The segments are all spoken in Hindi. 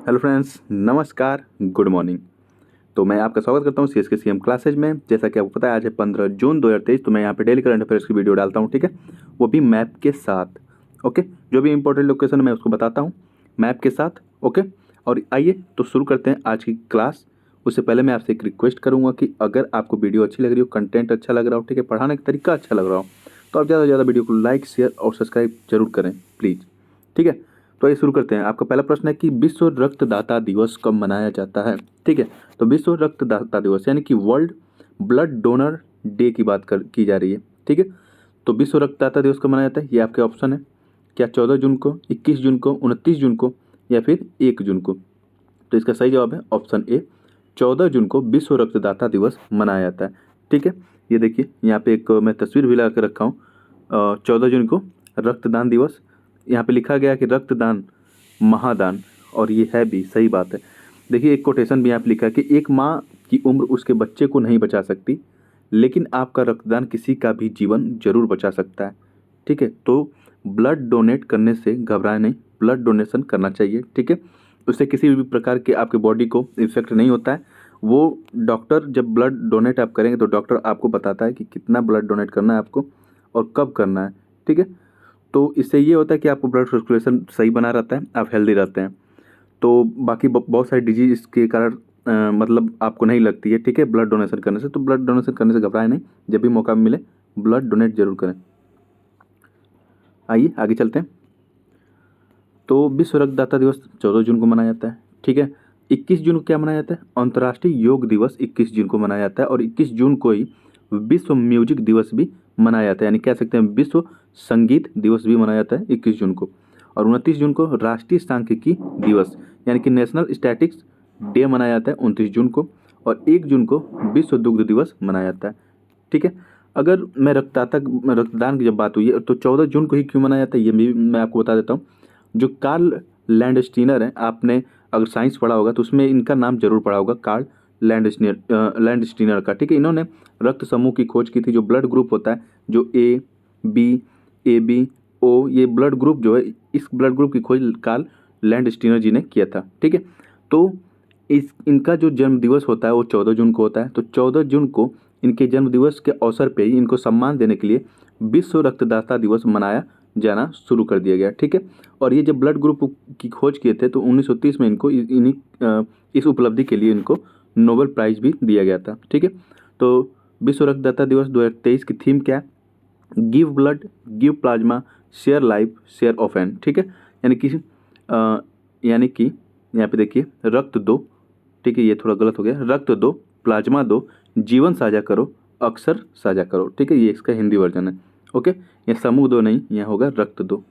हेलो फ्रेंड्स, नमस्कार, गुड मॉर्निंग। तो मैं आपका स्वागत करता हूँ सीएसके सीएम क्लासेज में। जैसा कि आपको पता है आज है 15 जून 2023। तो मैं यहाँ पे डेली करंट अफेयर्स की वीडियो डालता हूँ, ठीक है, वो भी मैप के साथ। ओके, जो भी इंपॉर्टेंट लोकेशन है मैं उसको बताता हूँ मैप के साथ। ओके, और आइए तो शुरू करते हैं आज की क्लास। उससे पहले मैं आपसे एक रिक्वेस्ट करूँगा कि अगर आपको वीडियो अच्छी लग रही हो, कंटेंट अच्छा लग रहा हो, ठीक है, पढ़ाने का तरीका अच्छा लग रहा हो, तो आप ज़्यादा से ज़्यादा वीडियो को लाइक, शेयर और सब्सक्राइब जरूर करें प्लीज़, ठीक है। तो ये शुरू करते हैं। आपका पहला प्रश्न है कि विश्व रक्तदाता दिवस कब मनाया जाता है, ठीक है। तो विश्व रक्तदाता दिवस यानी कि वर्ल्ड ब्लड डोनर डे की बात की जा रही है, ठीक है। तो विश्व रक्तदाता दिवस कब मनाया जाता है, ये आपके ऑप्शन है। क्या 14 जून को, 21 जून को, 29 जून को या फिर 1 जून को। तो इसका सही जवाब है ऑप्शन ए, 14 जून को विश्व रक्तदाता दिवस मनाया जाता है, ठीक है। ये देखिए यहाँ पे एक मैं तस्वीर भी लगा कर रखा हूँ। 14 जून को रक्तदान दिवस, यहाँ पे लिखा गया कि रक्तदान महादान, और ये है भी सही बात है। देखिए एक कोटेशन भी यहाँ पे लिखा है कि एक माँ की उम्र उसके बच्चे को नहीं बचा सकती, लेकिन आपका रक्तदान किसी का भी जीवन जरूर बचा सकता है, ठीक है। तो ब्लड डोनेट करने से घबराए नहीं, ब्लड डोनेशन करना चाहिए, ठीक है। उससे किसी भी प्रकार के आपके बॉडी को इफेक्ट नहीं होता है। वो डॉक्टर जब ब्लड डोनेट आप करेंगे तो डॉक्टर आपको बताता है कि कितना ब्लड डोनेट करना है आपको और कब करना है, ठीक है। तो इससे ये होता है कि आपको ब्लड सर्कुलेशन सही बना रहता है, आप हेल्दी रहते हैं। तो बाकी बहुत सारी डिजीज इसके कारण मतलब आपको नहीं लगती है, ठीक है, ब्लड डोनेशन करने से। तो ब्लड डोनेशन करने से घबराएं नहीं, जब भी मौका मिले ब्लड डोनेट जरूर करें। आइए आगे चलते हैं। तो विश्व रक्तदाता दिवस 14 जून को मनाया जाता है, ठीक है। 21 जून को क्या मनाया जाता है, अंतर्राष्ट्रीय योग दिवस 21 जून को मनाया जाता है। और 21 जून को ही विश्व म्यूजिक दिवस भी मनाया जाता है, यानी कह सकते हैं विश्व संगीत दिवस भी मनाया जाता है 21 जून को। और 29 जून को राष्ट्रीय सांख्यिकी दिवस यानी कि नेशनल स्टैटिक्स डे मनाया जाता है 29 जून को। और 1 जून को विश्व दुग्ध दिवस मनाया जाता है, ठीक है। अगर मैं रक्तदान की जब बात हुई है तो 14 जून को ही क्यों मनाया जाता है ये भी मैं आपको बता देता हूँ। जो कार्ल लैंडस्टीनर हैं, आपने अगर साइंस पढ़ा होगा तो उसमें इनका नाम जरूर पढ़ा होगा, कार्ल लैंडस्टीनर का, ठीक है। इन्होंने रक्त समूह की खोज की थी, जो ब्लड ग्रुप होता है, जो ए बी ओ, ये ब्लड ग्रुप जो है, इस ब्लड ग्रुप की खोज कार्ल लैंडस्टीनर जी ने किया था, ठीक है। तो इनका जो जन्म दिवस होता है वो 14 जून को होता है। तो 14 जून को इनके जन्म दिवस के अवसर पे ही इनको सम्मान देने के लिए विश्व रक्तदाता दिवस मनाया जाना शुरू कर दिया गया, ठीक है। और ये जब ब्लड ग्रुप की खोज किए थे तो 1930 में इनको इस उपलब्धि के लिए इनको नोबेल प्राइज भी दिया गया था, ठीक है। तो विश्व रक्तदाता दिवस 2023 की थीम क्या है, give blood, give plasma, share life, share often, ठीक है। यानी कि यहाँ पे देखिए रक्त दो, ठीक है, ये थोड़ा गलत हो गया, रक्त दो, प्लाज्मा दो, जीवन साझा करो, अक्सर साझा करो, ठीक है। ये इसका हिंदी वर्जन है। ओके, ये समूह दो नहीं, यहाँ होगा रक्त दो,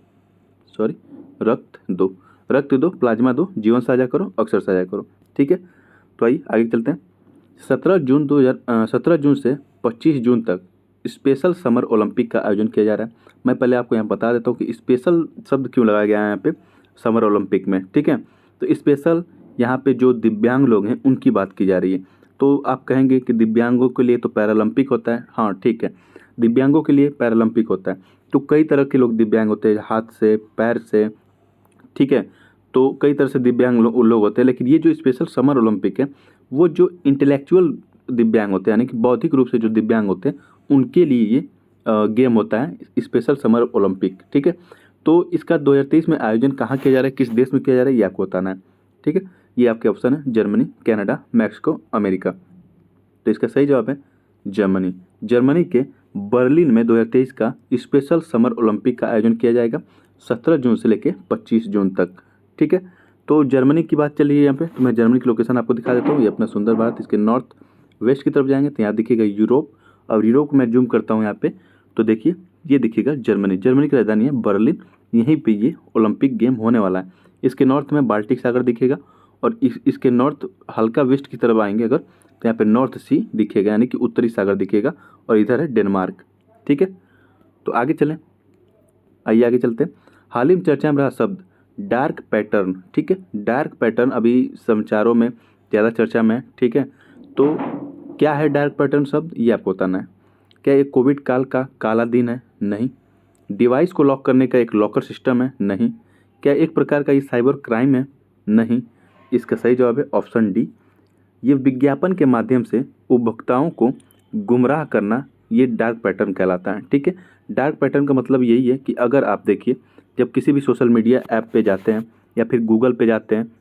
सॉरी, रक्त दो, प्लाज्मा दो, जीवन साझा करो, अक्सर साझा करो, ठीक है। तो आइए आगे चलते हैं। 17 जून से 25 जून तक स्पेशल समर ओलंपिक का आयोजन किया जा रहा है। मैं पहले आपको यहाँ बता देता हूँ कि स्पेशल शब्द क्यों लगाया गया है यहाँ पे समर ओलंपिक में, ठीक है। तो स्पेशल यहाँ पे जो दिव्यांग लोग हैं उनकी बात की जा रही है। तो आप कहेंगे कि दिव्यांगों के लिए तो पैरालंपिक होता है, हाँ ठीक है, दिव्यांगों के लिए पैरालंपिक होता है। तो कई तरह के लोग दिव्यांग होते हैं, हाथ से, पैर से, ठीक है। तो कई तरह से दिव्यांग लोग होते हैं, लेकिन ये जो स्पेशल समर ओलंपिक है वो जो इंटेलेक्चुअल दिव्यांग होते हैं, यानी कि बौद्धिक रूप से जो दिव्यांग होते हैं उनके लिए ये गेम होता है, स्पेशल समर ओलंपिक, ठीक है। तो इसका 2023 में आयोजन कहाँ किया जा रहा है, किस देश में किया जा रहा है, ये आपको बताना है, ठीक है। ये आपके ऑप्शन है जर्मनी, कनाडा, मैक्सिको, अमेरिका। तो इसका सही जवाब है जर्मनी। जर्मनी के बर्लिन में 2023 का स्पेशल समर ओलंपिक का आयोजन किया जाएगा 17 जून से लेकर 25 जून तक, ठीक है। तो जर्मनी की बात चल रही है यहाँ पे, तो मैं जर्मनी की लोकेशन आपको दिखा देता हूँ। ये अपना सुंदर भारत, इसके नॉर्थ वेस्ट की तरफ जाएंगे तो यहाँ दिखेगा यूरोप। और यूरोप को मैं जूम करता हूँ यहाँ पे, तो देखिए ये दिखेगा जर्मनी। जर्मनी की राजधानी है बर्लिन, यहीं पे ये ओलंपिक गेम होने वाला है। इसके नॉर्थ में बाल्टिक सागर दिखेगा, और इसके नॉर्थ हल्का वेस्ट की तरफ आएंगे अगर, तो यहाँ पे नॉर्थ सी दिखेगा, यानी कि उत्तरी सागर दिखेगा। और इधर है डेनमार्क, ठीक है। तो आगे चलें, आइए आगे चलते हैं। हाल ही में चर्चा में रहा शब्द डार्क पैटर्न, ठीक है। डार्क पैटर्न अभी समाचारों में ज़्यादा चर्चा में है, ठीक है। तो क्या है डार्क पैटर्न शब्द, ये आपको बताना है। क्या ये कोविड काल का काला दिन है, नहीं। डिवाइस को लॉक करने का एक लॉकर सिस्टम है, नहीं। क्या एक प्रकार का ये साइबर क्राइम है, नहीं। इसका सही जवाब है ऑप्शन डी। ये विज्ञापन के माध्यम से उपभोक्ताओं को गुमराह करना, ये डार्क पैटर्न कहलाता है। ठीक है, डार्क पैटर्न का मतलब यही है कि अगर आप देखिए, जब किसी भी सोशल मीडिया ऐप पे जाते हैं या फिर गूगल पे जाते हैं,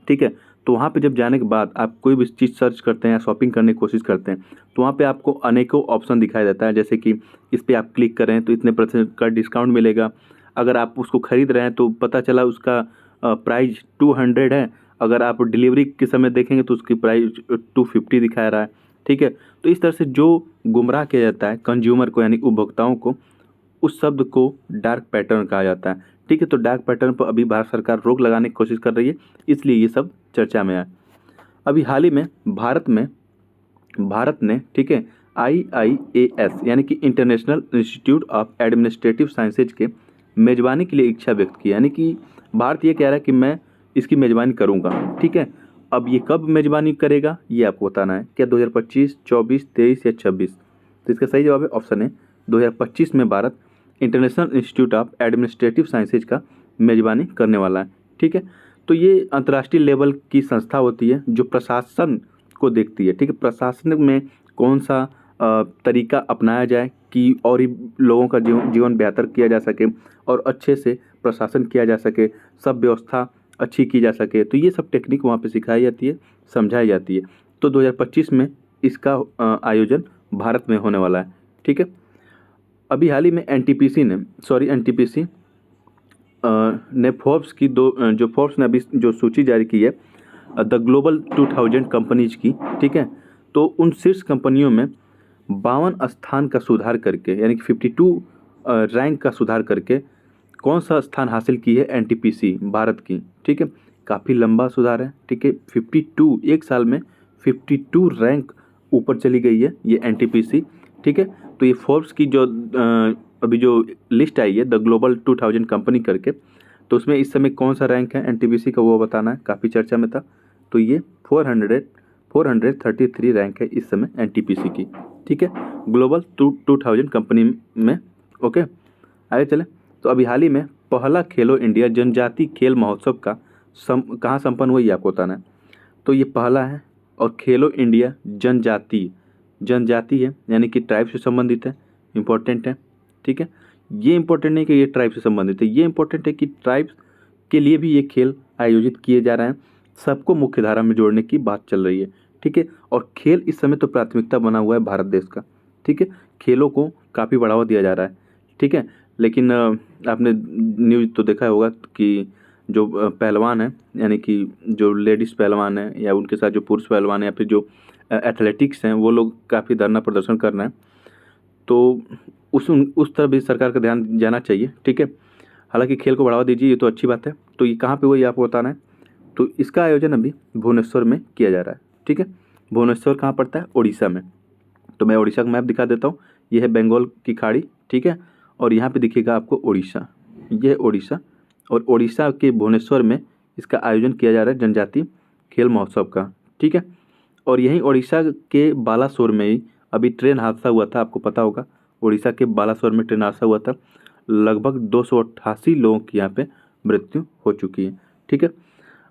ठीक है, तो वहाँ पे जब जाने के बाद आप कोई भी चीज़ सर्च करते हैं या शॉपिंग करने की कोशिश करते हैं, तो वहाँ पे आपको अनेकों ऑप्शन दिखाई देता है। जैसे कि इस पे आप क्लिक करें तो इतने % का डिस्काउंट मिलेगा। अगर आप उसको खरीद रहे हैं तो पता चला उसका प्राइस 200 है। अगर आप डिलीवरी के समय देखेंगे तो उसकी प्राइस 250 दिखा रहा है। ठीक है, तो इस तरह से जो गुमराह किया जाता है कंज्यूमर को, यानी उपभोक्ताओं को, उस शब्द को डार्क पैटर्न कहा जाता है। ठीक है, तो डार्क पैटर्न पर अभी भारत सरकार रोक लगाने की कोशिश कर रही है, इसलिए ये सब चर्चा में आया। अभी हाल ही में भारत ने, ठीक है, IIAS यानी कि international institute of administrative sciences के मेजबानी के लिए इच्छा व्यक्त की। यानी कि भारत ये कह रहा है कि मैं इसकी मेजबानी करूंगा। ठीक है, अब ये कब मेजबानी करेगा ये आपको बताना है, क्या 2025, 24, 23 या 26? तो इसका सही जवाब है ऑप्शन है 2025 में Bharat international institute of administrative sciences का मेजबानी करने वाला है। ठीक है, तो ये अंतर्राष्ट्रीय लेवल की संस्था होती है जो प्रशासन को देखती है। ठीक है, प्रशासन में कौन सा तरीका अपनाया जाए कि और ही लोगों का जीवन बेहतर किया जा सके और अच्छे से प्रशासन किया जा सके, सब व्यवस्था अच्छी की जा सके, तो ये सब टेक्निक वहाँ पे सिखाई जाती है, समझाई जाती है। तो 2025 में इसका आयोजन भारत में होने वाला है। ठीक है, अभी हाल ही में एनटीपीसी ने फोर्ब्स की जो फोर्ब्स ने अभी जो सूची जारी की है द ग्लोबल 2000 कंपनीज की, ठीक है, तो उन शीर्ष कंपनियों में 52 स्थान का सुधार करके, यानी कि 52 रैंक का सुधार करके कौन सा स्थान हासिल की है एनटीपीसी भारत की। ठीक है, काफ़ी लंबा सुधार है। ठीक है, 52 एक साल में 52 रैंक ऊपर चली गई है ये एनटीपीसी। ठीक है, तो ये फोर्ब्स की जो अभी जो लिस्ट आई है द ग्लोबल 2000 कंपनी करके, तो उसमें इस समय कौन सा रैंक है एनटीपीसी का वो बताना है, काफ़ी चर्चा में था। तो ये 433 रैंक है इस समय एनटीपीसी की। ठीक है, ग्लोबल 2000 कंपनी में। ओके, आगे चले। तो अभी हाल ही में पहला खेलो इंडिया जनजाति खेल महोत्सव का कहाँ संपन्न हुआ ये आपको बताना है। तो ये पहला है और खेलो इंडिया जनजाति है, यानी कि ट्राइब से संबंधित है, इम्पोर्टेंट है। ठीक है, ये इम्पोर्टेंट नहीं कि ये ट्राइब से संबंधित है, ये इम्पोर्टेंट है कि ट्राइब्स के लिए भी ये खेल आयोजित किए जा रहे हैं, सबको मुख्य धारा में जोड़ने की बात चल रही है। ठीक है, और खेल इस समय तो प्राथमिकता बना हुआ है भारत देश का। ठीक है, खेलों को काफ़ी बढ़ावा दिया जा रहा है। ठीक है, लेकिन आपने न्यूज़ तो देखा होगा कि जो पहलवान है, यानी कि जो लेडीज़ पहलवान है या उनके साथ जो पुरुष पहलवान है या फिर जो एथलेटिक्स हैं, वो लोग काफ़ी धरना प्रदर्शन कर रहे हैं। तो उस तरफ भी सरकार का ध्यान जाना चाहिए। ठीक है, हालांकि खेल को बढ़ावा दीजिए, ये तो अच्छी बात है। तो ये कहाँ पे हुआ ये आपको बताना है। तो इसका आयोजन अभी भुवनेश्वर में किया जा रहा है। ठीक है, भुवनेश्वर कहाँ पड़ता है, उड़ीसा में। तो मैं उड़ीसा का मैप दिखा देता हूँ। ये है बंगाल की खाड़ी, ठीक है, और यहाँ पे दिखेगा आपको उड़ीसा, ये है उड़ीसा, और उड़ीसा के भुवनेश्वर में इसका आयोजन किया जा रहा है जनजाति खेल महोत्सव का। ठीक है, और यहीं उड़ीसा के बालासोर में ही अभी ट्रेन हादसा हुआ था, आपको पता होगा। उड़ीसा के बालासोर में ट्रेन हादसा हुआ था, लगभग 288 लोगों की यहाँ पे मृत्यु हो चुकी है। ठीक है,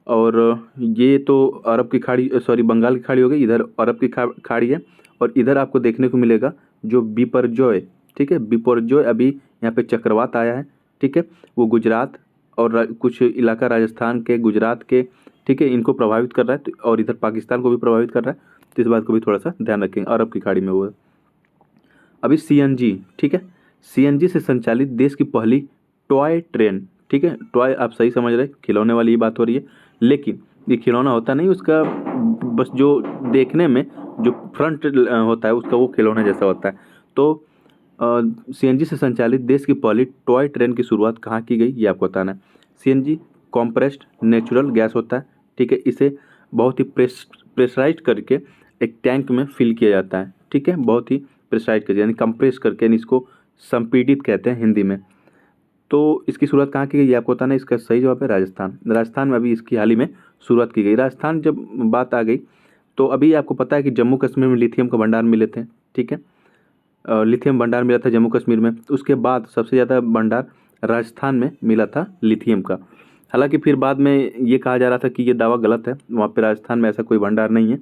और ये तो अरब की खाड़ी, सॉरी बंगाल की खाड़ी हो गई, इधर अरब की खाड़ी है, और इधर आपको देखने को मिलेगा जो बिपरजॉय। ठीक है, बिपरजॉय अभी यहाँ पे चक्रवात आया है। ठीक है, वो गुजरात और कुछ इलाका राजस्थान के, गुजरात के, ठीक है, इनको प्रभावित कर रहा है, और इधर पाकिस्तान को भी प्रभावित कर रहा है। तो इस बात को भी थोड़ा सा ध्यान रखेंगे, अरब की खाड़ी में वो है। अभी CNG, ठीक है, CNG से संचालित देश की पहली टॉय ट्रेन। ठीक है, टॉय आप सही समझ रहे, खिलौने वाली ही बात हो रही है, लेकिन ये खिलौना होता नहीं, उसका बस जो देखने में जो फ्रंट होता है उसका वो खिलौने जैसा होता है। तो CNG से संचालित देश की पहली टॉय ट्रेन की शुरुआत कहाँ की गई ये आपको बताना है। CNG कॉम्प्रेस्ड नेचुरल गैस होता है। ठीक है, इसे बहुत ही प्रेशराइज करके एक टैंक में फिल किया जाता है। ठीक है, बहुत ही प्रेशराइज करके, यानी कंप्रेस करके, यानी इसको संपीड़ित कहते हैं हिंदी में। तो इसकी शुरुआत कहाँ की गई ये आपको बताना है। इसका सही जवाब है राजस्थान। राजस्थान में अभी इसकी हाल ही में शुरुआत की गई। राजस्थान जब बात आ गई तो अभी आपको पता है कि जम्मू कश्मीर में लिथियम का भंडार मिले थे। ठीक है, लिथियम भंडार मिला था जम्मू कश्मीर में। उसके बाद सबसे ज़्यादा भंडार राजस्थान में मिला था लिथियम का। हालांकि फिर बाद में ये कहा जा रहा था कि ये दावा गलत है, वहाँ पे राजस्थान में ऐसा कोई भंडार नहीं है।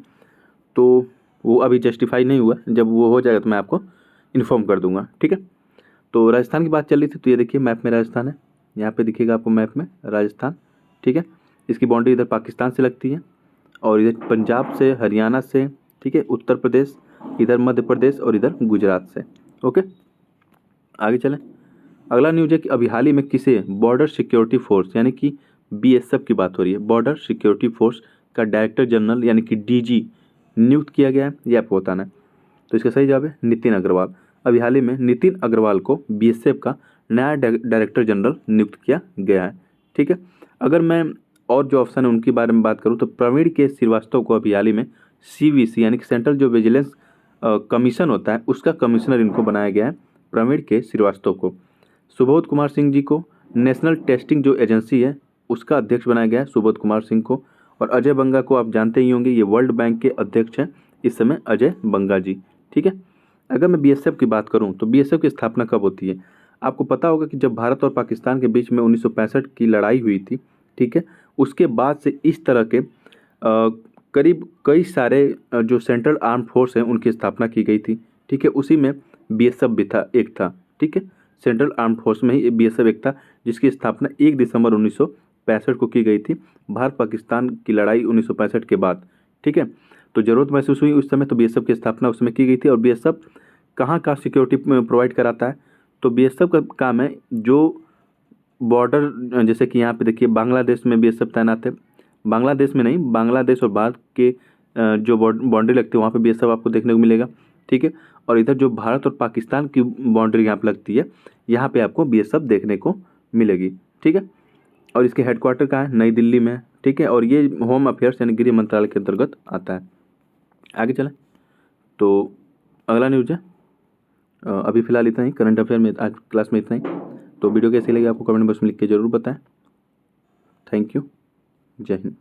तो वो अभी जस्टिफाई नहीं हुआ, जब वो हो जाएगा तो मैं आपको इन्फॉर्म कर दूंगा, ठीक है। तो राजस्थान की बात चल रही थी, तो ये देखिए मैप में राजस्थान है, यहाँ पे दिखेगा आपको मैप में राजस्थान, ठीक है। इसकी बाउंड्री इधर पाकिस्तान से लगती है और इधर पंजाब से, हरियाणा से, ठीक है, उत्तर प्रदेश, इधर मध्य प्रदेश और इधर गुजरात से। ओके, आगे चलें। अगला न्यूज है कि अभी हाल ही में किसे बॉर्डर सिक्योरिटी फोर्स यानी कि बीएसएफ की बात हो रही है, बॉर्डर सिक्योरिटी फोर्स का डायरेक्टर जनरल यानी कि डीजी नियुक्त किया गया है, ये आपको बताना है। तो इसका सही जवाब है नितिन अग्रवाल। अभी हाल ही में नितिन अग्रवाल को बीएसएफ का नया डायरेक्टर जनरल नियुक्त किया गया है, ठीक है। अगर मैं और जो ऑप्शन है उनके बारे में बात करूँ तो प्रवीण के श्रीवास्तव को अभी हाल ही में सीवीसी यानी कि सेंट्रल जो विजिलेंस कमीशन होता है उसका कमिश्नर इनको बनाया गया है, प्रवीण के श्रीवास्तव को। सुबोध कुमार सिंह जी को नेशनल टेस्टिंग जो एजेंसी है उसका अध्यक्ष बनाया गया है, सुबोध कुमार सिंह को। और अजय बंगा को आप जानते ही होंगे, ये वर्ल्ड बैंक के अध्यक्ष हैं इस समय, अजय बंगा जी, ठीक है। अगर मैं बीएसएफ की बात करूं तो बीएसएफ की स्थापना कब होती है? आपको पता होगा कि जब भारत और पाकिस्तान के बीच में 1965 की लड़ाई हुई थी, ठीक है, उसके बाद से इस तरह के करीब कई सारे जो सेंट्रल आर्म फोर्स हैं उनकी स्थापना की गई थी, ठीक है। उसी में बीएसएफ भी था, एक था, ठीक है। सेंट्रल आर्म फोर्स में ही बीएसएफ एक था जिसकी स्थापना 1 दिसंबर 1965 को की गई थी, भारत पाकिस्तान की लड़ाई 1965 के बाद, ठीक है। तो ज़रूरत महसूस हुई उस समय, तो बीएसएफ की स्थापना उस समय की गई थी। और बीएसएफ कहाँ कहाँ सिक्योरिटी प्रोवाइड कराता है? तो बीएसएफ का काम है जो बॉर्डर, जैसे कि यहाँ पे देखिए बांग्लादेश में बीएसएफ तैनात है, बांग्लादेश में नहीं, बांग्लादेश और भारत के जो बाउंड्री लगती है वहाँ पे बीएसएफ आपको देखने को मिलेगा, ठीक है। और इधर जो भारत और पाकिस्तान की बाउंड्री यहाँ पे लगती है, यहाँ पे आपको बीएसएफ देखने को मिलेगी, ठीक है। और इसके हेडक्वार्टर कहाँ है? नई दिल्ली में, ठीक है। और ये होम अफेयर्स यानी गृह मंत्रालय के अंतर्गत आता है। आगे चलें। तो अगला न्यूज है, अभी फिलहाल इतना ही, करंट अफेयर में आज क्लास में इतना ही। तो वीडियो कैसी लगी आपको कमेंट बॉक्स में लिख के ज़रूर बताएं। थैंक यू, जय हिंद।